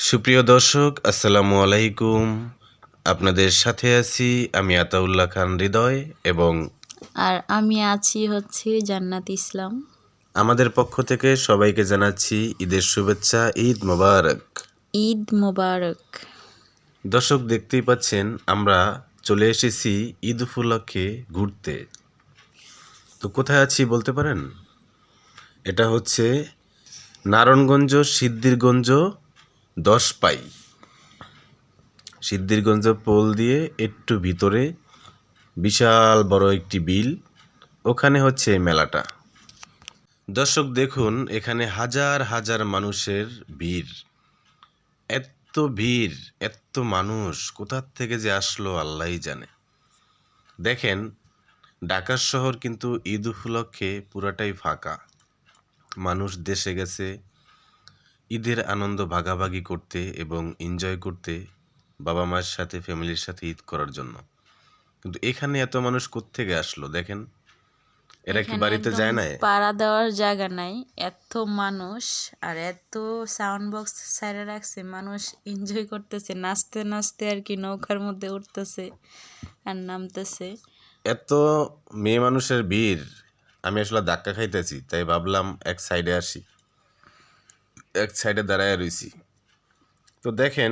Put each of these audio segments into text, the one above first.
সুপ্রিয় দর্শক, আসসালামু আলাইকুম। আপনাদের সাথে আছি আমি আতাউল্লাহ খান হৃদয় এবং আর আমি আছি হচ্ছে জান্নাত ইসলাম। আমাদের পক্ষ থেকে সবাইকে জানাচ্ছি ঈদের শুভেচ্ছা। ঈদ মোবারক। ঈদ মোবারক। দর্শক, দেখতেই পাচ্ছেন আমরা চলে এসেছি ঈদ উপলক্ষে ঘুরতে। তো কোথায় আছি বলতে পারেন? এটা হচ্ছে নারায়ণগঞ্জ সিদ্ধিরগঞ্জ 10 পাই। সিদ্ধিরগঞ্জ পোল দিয়ে একটু ভিতরে বিশাল বড় একটি বিল, ওখানে হচ্ছে এই মেলাটা। দর্শক দেখুন, এখানে হাজার হাজার মানুষের ভিড়। এত ভিড়, এত মানুষ কোথা থেকে যে আসলো আল্লাহই জানে। দেখেন, ঢাকা শহর কিন্তু ঈদ উপলক্ষে পুরাটাই ফাঁকা। মানুষ দেশে গেছে ঈদের আনন্দ ভাগাভাগি করতে এবং এনজয় করতে, বাবা মায়ের সাথে ফ্যামিলির সাথে ঈদ করার জন্য। কিন্তু এখানে এত মানুষ কোত্থেকে আসলো দেখেন। এরা কি এখানে বাড়িতে একদম যায় না? পাড়া দেওয়ার জায়গা নাই, এত মানুষ আর এত সাউন্ড বক্স সাইডে রাখছে, মানুষ এনজয় করতেছে, নাচতে নাচতে আর কি নৌকার মধ্যে উঠতেছে আর নামতেছে। এত মেয়ে মানুষের ভিড়, আমি আসলে ধাক্কা খাইতেছি, তাই ভাবলাম এক সাইডে আসি, এক সাইডে দাঁড়ায় রইছি। তো দেখেন,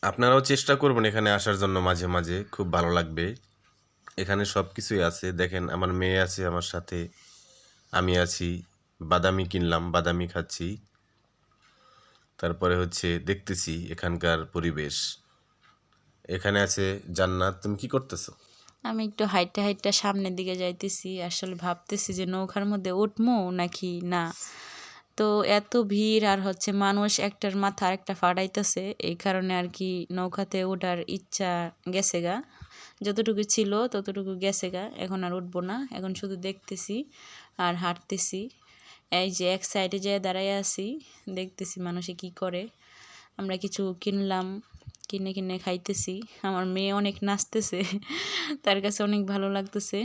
আপনারাও চেষ্টা করবেন এখানে আসার জন্য, মাঝে মাঝে খুব ভালো লাগবে। এখানে সব কিছুই আছে। দেখেন, আমার মেয়ে আছে আমার সাথে, আমি আছি, বাদামি কিনলাম, বাদামি খাচ্ছি। তারপরে হচ্ছে দেখতেছি এখানকার পরিবেশ। এখানে আছে জান্নাত। তুমি কি করতেছো? আমি একটু হাইটটা হাইটটা সামনের দিকে যাইতেছি, আসলে ভাবতেছি যে নৌকার মধ্যে উঠবো নাকি না। তো এত ভিড় আর হচ্ছে মানুষ একটার মাথা আরেকটা ফাটাইতেছে, এই কারণে আর কি নৌকাতে ওঠার ইচ্ছা গেছে গা। যতটুকু ছিল ততটুকু গেছে গা, এখন আর উঠবো না, এখন শুধু দেখতেছি আর হাঁটতেছি। এই যে এক সাইডে যেয়ে দাঁড়াই আছি, দেখতেছি মানুষে কি করে। আমরা কিছু কিনলাম, কিনে কিনে খাইতেছি। আমার মেয়ে অনেক নাচতেছে, তার কাছে অনেক ভালো লাগতেছে।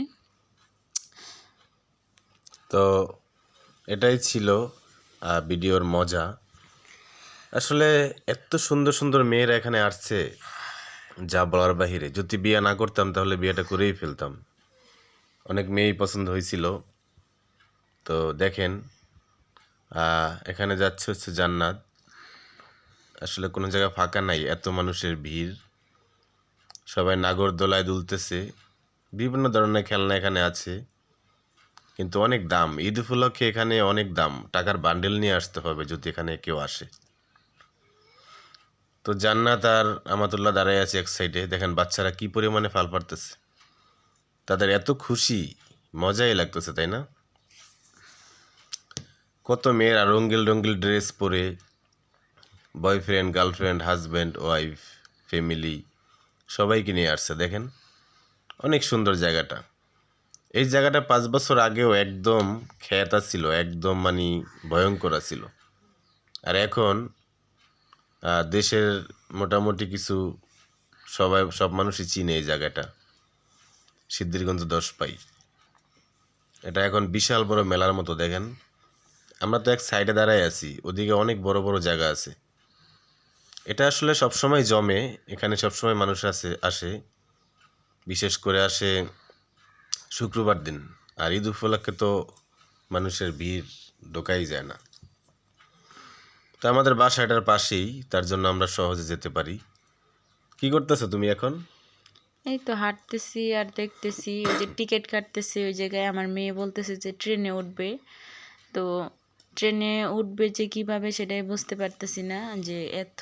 তো এটাই ছিল ভিডিওর মজা। আসলে এত সুন্দর সুন্দর মেয়েরা এখানে আসছে, যা বলার বাহিরে। যদি বিয়ে না করতাম তাহলে বিয়েটা করেই ফেলতাম। অনেক মেয়েই পছন্দ হয়েছিল। তো দেখেন, এখানে যাচ্ছে হচ্ছে জান্নাত। আসলে কোনো জায়গা ফাঁকা নাই, এত মানুষের ভিড়। সবাই নাগরদোলায় দুলতেছে, বিভিন্ন ধরনের খেলনা এখানে আছে, কিন্তু অনেক দাম। ঈদ উপলক্ষে এখানে অনেক দাম, টাকার বান্ডেল নিয়ে আসতে হবে যদি এখানে কেউ আসে। তো জান্নাত আর আমাতুল্লাহ দাঁড়ায় আছে এক সাইডে। দেখেন বাচ্চারা কি পরিমাণে ফাল পারতেছে, তাদের এত খুশি, মজাই লাগতেছে, তাই না? কত মেয়েরা রঙ্গিল রঙ্গিল ড্রেস পরে, boyfriend girlfriend husband wife family সবাইকে নিয়ে আসছে। দেখেন, অনেক সুন্দর জায়গাটা। এই জায়গাটা 5 বছর আগেও একদম খেয়াতা ছিল, একদম মানে ভয়ঙ্কর ছিল। আর এখন দেশের মোটামুটি কিছু সব মানুষই চিনে এই জায়গাটা, সিদ্ধিরগঞ্জ 10 পাই। এটা এখন বিশাল বড় মেলার মতো। দেখেন, আমরা তো এক সাইডে দাঁড়ায় আছি, ওদিকে অনেক বড় বড় জায়গা আছে। এটা আসলে সবসময় জমে, এখানে সবসময় মানুষ আসে, বিশেষ করে আসে শুক্রবার দিন। আর ঈদ উপলক্ষে তো মানুষের ভিড় ঢোকাই যায় না। তো আমাদের বাসা এটার পাশেই, তার জন্য আমরা সহজে যেতে পারি। কি করতেছো তুমি এখন? এই তো হাঁটতেছি আর দেখতেছি, ওই যে টিকিট কাটতেছি ওই জায়গায় আমার মেয়ে বলতেছে যে ট্রেনে উঠবে। তো ট্রেনে উঠবে যে কিভাবে সেটাই বুঝতে পারতেছি না, যে এত।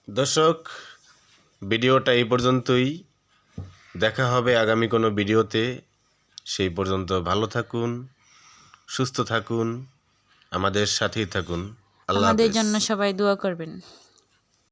দর্শক, ভিডিওটা এই পর্যন্তই। দেখা হবে আগামী কোনো ভিডিওতে। সেই পর্যন্ত ভালো থাকুন, সুস্থ থাকুন, আমাদের সাথেই থাকুন। আল্লাহ আমাদের হাফেজ। জন্য সবাই দোয়া করবেন।